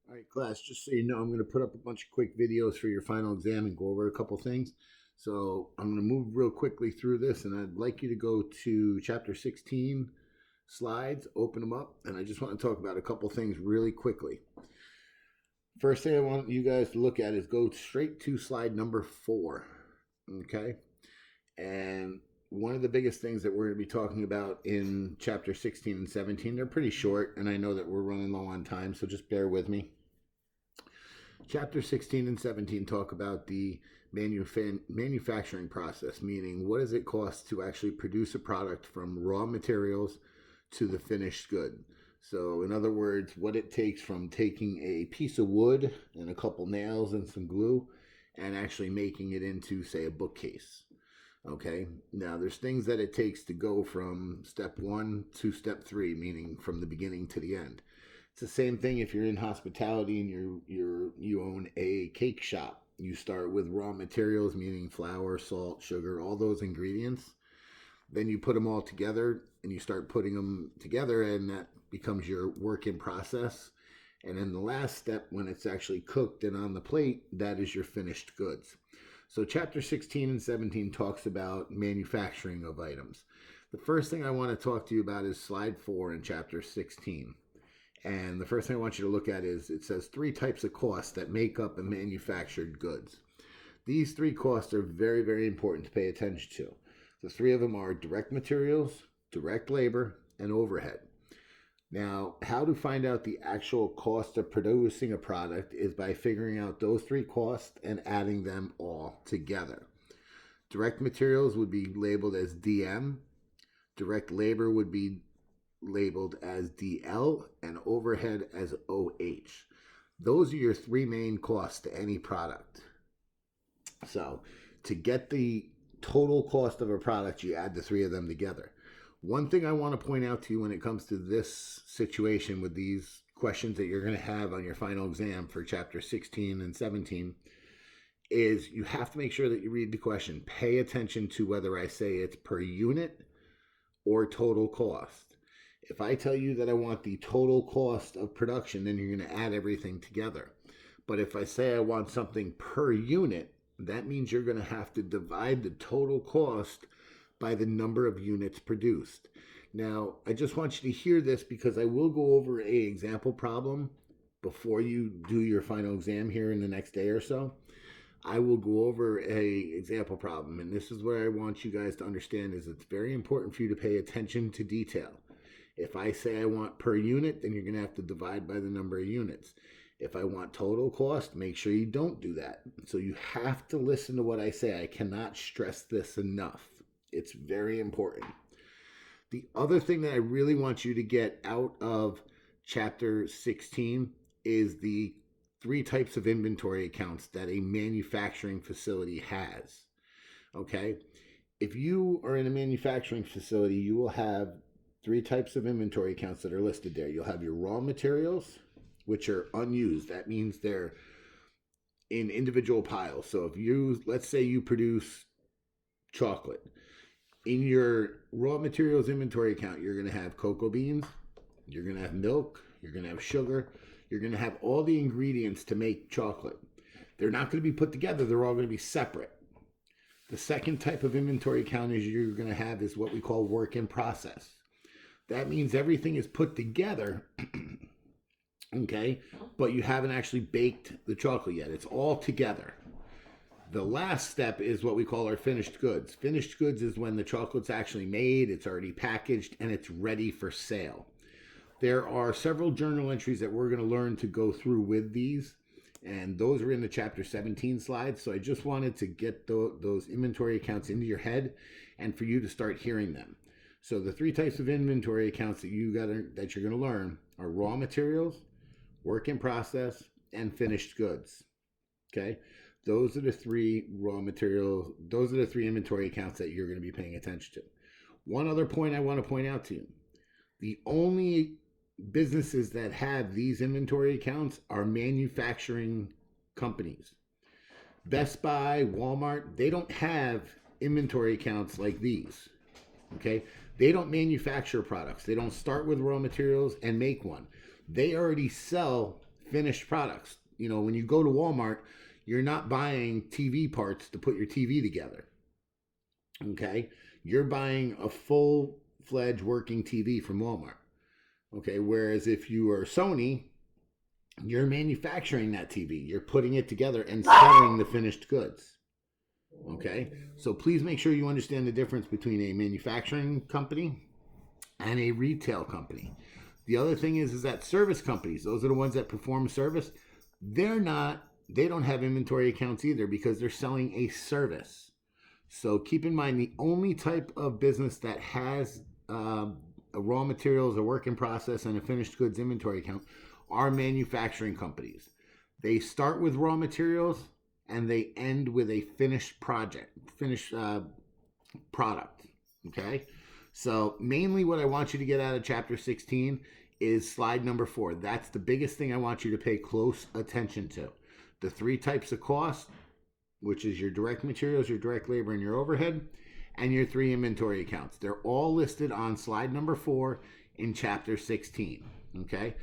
All right, class, just so you know, I'm going to put up a bunch of quick videos for your final exam and go over a couple things. So I'm going to move real quickly through this, and I'd like you to go to chapter 16 slides, open them up, and I just want to talk about a couple things really quickly. First thing I want you guys to look at is go straight to slide number 4, okay? And one of the biggest things that we're going to be talking about in chapter 16 and 17, they're pretty short, and I know that we're running low on time, so just bear with me. Chapter 16 and 17 talk about the manufacturing process, meaning what does it cost to actually produce a product from raw materials to the finished good. So, in other words, what it takes from taking a piece of wood and a couple nails and some glue and actually making it into, say, a bookcase. Okay, now there's things that it takes to go from step 1 to step 3, meaning from the beginning to the end. It's the same thing if you're in hospitality and you own a cake shop. You start with raw materials, meaning flour, salt, sugar, all those ingredients. Then you put them all together and you start putting them together, and that becomes your work in process. And then the last step, when it's actually cooked and on the plate, that is your finished goods. So chapter 16 and 17 talks about manufacturing of items. The first thing I want to talk to you about is slide 4 in chapter 16. And the first thing I want you to look at is it says 3 types of costs that make up a manufactured goods. These 3 costs are very, very important to pay attention to. The 3 of them are direct materials, direct labor, and overhead. Now, how to find out the actual cost of producing a product is by figuring out those 3 costs and adding them all together. Direct materials would be labeled as DM, direct labor would be labeled as DL, and overhead as OH. Those are your 3 main costs to any product. So to get the total cost of a product, you add the 3 of them together. One thing I want to point out to you when it comes to this situation with these questions that you're going to have on your final exam for chapter 16 and 17 is you have to make sure that you read the question. Pay attention to whether I say it's per unit or total cost. If I tell you that I want the total cost of production, then you're going to add everything together. But if I say I want something per unit, that means you're going to have to divide the total cost by the number of units produced. Now, I just want you to hear this because I will go over an example problem before you do your final exam here in the next day or so. I will go over a example problem, and this is what I want you guys to understand is it's very important for you to pay attention to detail. If I say I want per unit, then you're going to have to divide by the number of units. If I want total cost, make sure you don't do that. So you have to listen to what I say. I cannot stress this enough. It's very important. The other thing that I really want you to get out of chapter 16 is the 3 types of inventory accounts that a manufacturing facility has. Okay? If you are in a manufacturing facility, you will have 3 types of inventory accounts that are listed there. You'll have your raw materials, which are unused. That means they're in individual piles. So if you, let's say you produce chocolate, in your raw materials inventory account, you're going to have cocoa beans, you're going to have milk, you're going to have sugar, you're going to have all the ingredients to make chocolate. They're not going to be put together, they're all going to be separate. The second type of inventory account is you're going to have is what we call work in process. That means everything is put together, okay, but you haven't actually baked the chocolate yet. It's all together. The last step is what we call our finished goods. Finished goods is when the chocolate's actually made, it's already packaged, and it's ready for sale. There are several journal entries that we're going to learn to go through with these, and those are in the chapter 17 slides. So I just wanted to get those inventory accounts into your head and for you to start hearing them. So the 3 types of inventory accounts that you're going to learn are raw materials, work in process, and finished goods. Okay? Those are the 3 raw materials, those are the 3 inventory accounts that you're going to be paying attention to. One other point I want to point out to you. The only businesses that have these inventory accounts are manufacturing companies. Best Buy, Walmart, they don't have inventory accounts like these. Okay? They don't manufacture products. They don't start with raw materials and make one. They already sell finished products. You know, when you go to Walmart, you're not buying TV parts to put your TV together. Okay? You're buying a full-fledged working TV from Walmart. Okay? Whereas if you are Sony, you're manufacturing that TV. You're putting it together and selling the finished goods. Okay? So please make sure you understand the difference between a manufacturing company and a retail company. The other thing is that service companies, those are the ones that perform a service, they don't have inventory accounts either because they're selling a service. So keep in mind, the only type of business that has a raw materials, a work in process, and a finished goods inventory account are manufacturing companies. They start with raw materials and they end with a finished product. Okay? So mainly what I want you to get out of chapter 16 is slide number 4. That's the biggest thing I want you to pay close attention to. The 3 types of cost, which is your direct materials, your direct labor, and your overhead, and your 3 inventory accounts. They're all listed on slide number 4 in chapter 16. Okay?